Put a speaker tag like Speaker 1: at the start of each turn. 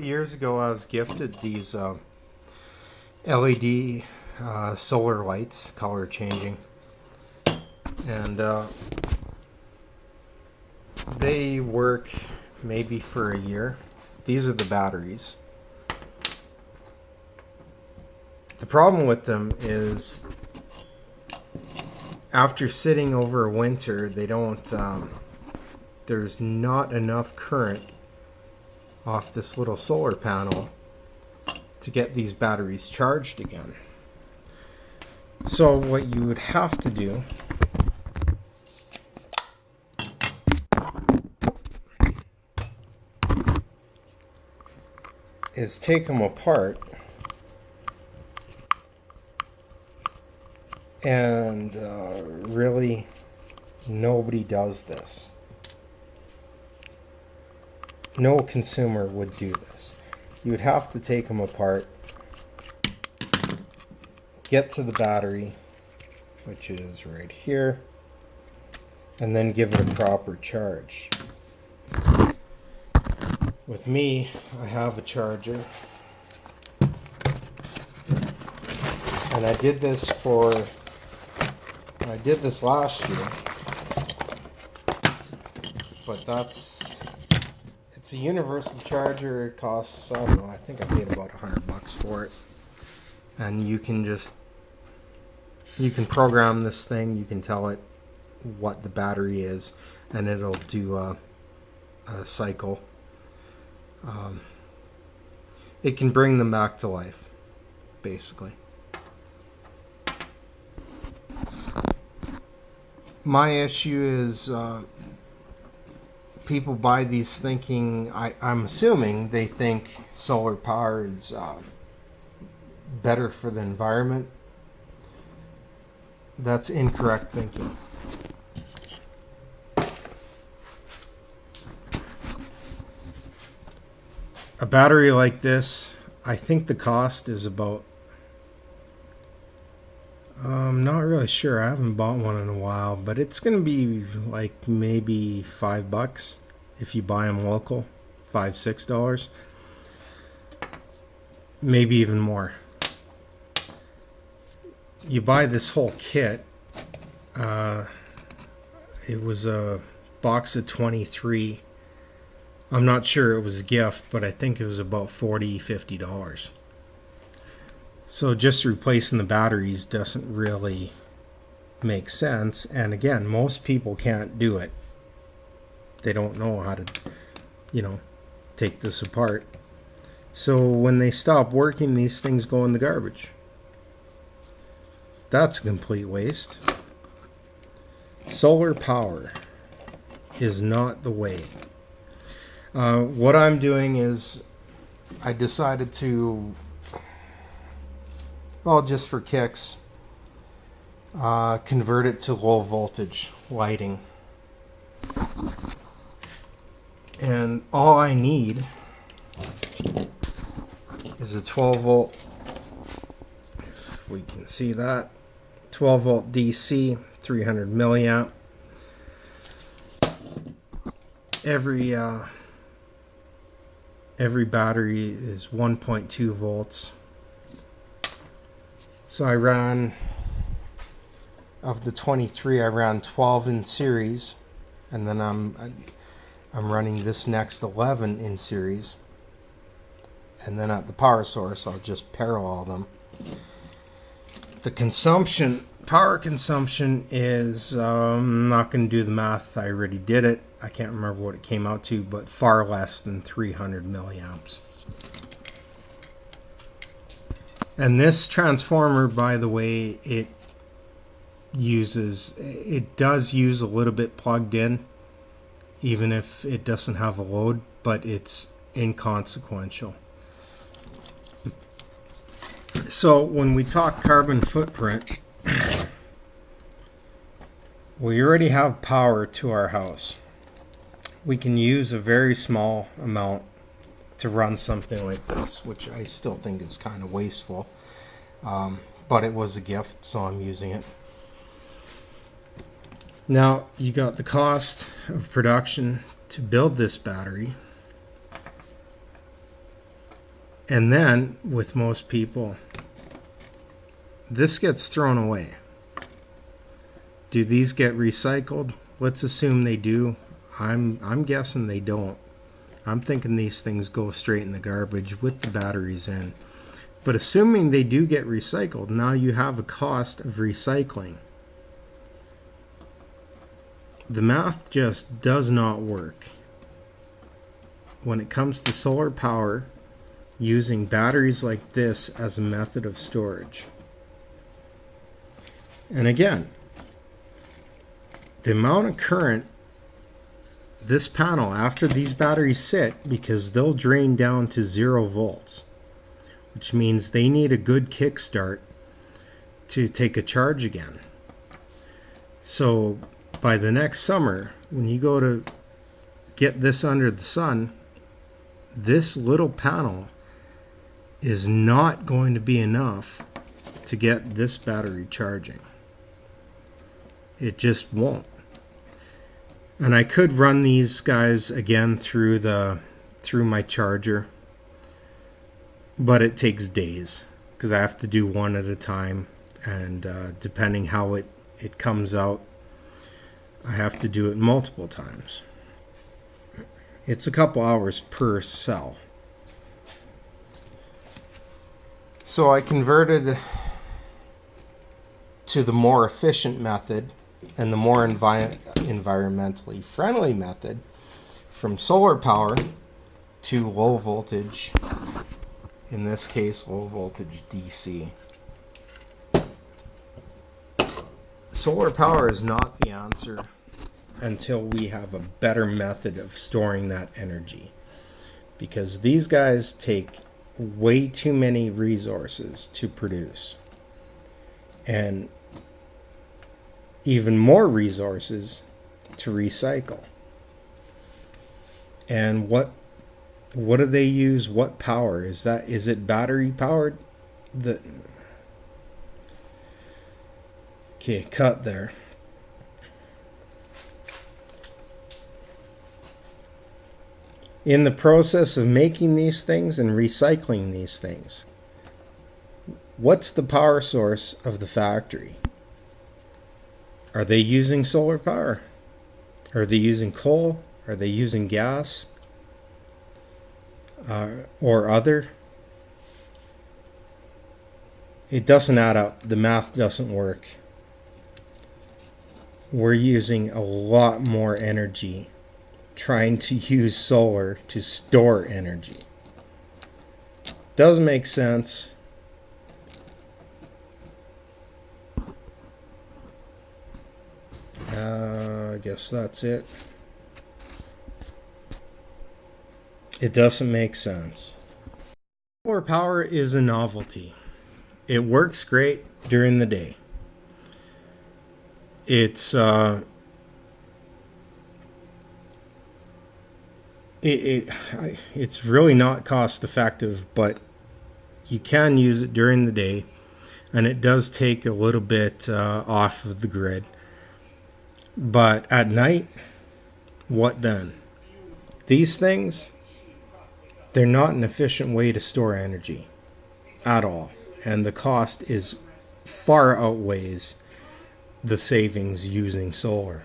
Speaker 1: Years ago, I was gifted these LED solar lights, color changing, and they work maybe for a year. These are the batteries. The problem with them is after sitting over a winter, they don't. There's not enough current off this little solar panel to get these batteries charged again. So what you would have to do is take them apart and really nobody does this. No consumer would do this. You would have to take them apart, get to the battery, which is right here, and then give it a proper charge. With me, I have a charger, and I did this last year, but it's a universal charger. It costs, I don't know, I think I paid about $100 for it. And you can program this thing, you can tell it what the battery is, and it'll do a cycle. It can bring them back to life, basically. My issue is people buy these thinking, I'm assuming they think solar power is better for the environment. That's incorrect thinking. A battery like this, I think the cost is about, I'm not really sure, I haven't bought one in a while, but it's going to be like maybe $5 if you buy them local, $5-6, maybe even more. You buy this whole kit, it was a box of 23. I'm not sure it was a gift, but I think it was about $40-50. So just replacing the batteries doesn't really make sense. And again, most people can't do it. They don't know how to, take this apart. So when they stop working, these things go in the garbage. That's a complete waste. Solar power is not the way. What I'm doing is I decided to, well, just for kicks, convert it to low voltage lighting. And all I need is a 12 volt, if we can see that, 12 volt DC, 300 milliamp. Every battery is 1.2 volts. So I ran, of the 23, I ran 12 in series, and then I'm running this next 11 in series, and then at the power source I'll just parallel them. The power consumption is, I'm not going to do the math, I already did it. I can't remember what it came out to, but far less than 300 milliamps. And this transformer, by the way, it does use a little bit plugged in, even if it doesn't have a load, but it's inconsequential. So when we talk carbon footprint, we already have power to our house. We can use a very small amount to run something like this, which I still think is kind of wasteful, but it was a gift, so I'm using it. Now you got the cost of production to build this battery, And then with most people, this gets thrown away. Do these get recycled? Let's assume they do. I'm guessing they don't. I'm thinking these things go straight in the garbage with the batteries in. But assuming they do get recycled, now you have a cost of recycling. The math just does not work when it comes to solar power using batteries like this as a method of storage. And again, the amount of current this panel, after these batteries sit, because they'll drain down to 0 volts, which means they need a good kickstart to take a charge again. So by the next summer, when you go to get this under the sun, this little panel is not going to be enough to get this battery charging. It just won't. And I could run these guys again through my charger, but it takes days because I have to do one at a time, and depending how it comes out, I have to do it multiple times. It's a couple hours per cell. So I converted to the more efficient method and the more environmentally friendly method from solar power to low voltage, in this case low voltage DC. Solar power is not the answer until we have a better method of storing that energy, because these guys take way too many resources to produce, and even more resources to recycle. And what do they use? What power is that? Is it battery powered? Okay, cut there. In the process of making these things and recycling these things, what's the power source of the factory? Are they using solar power? Are they using coal? Are they using gas? Or other? It doesn't add up. The math doesn't work. We're using a lot more energy trying to use solar to store energy. Doesn't make sense. I guess that's it. It doesn't make sense. Solar power is a novelty. It works great during the day. It's it's really not cost effective, but you can use it during the day, and it does take a little bit off of the grid. But at night, what then? These things, they're not an efficient way to store energy at all, and the cost is far outweighs the savings using solar.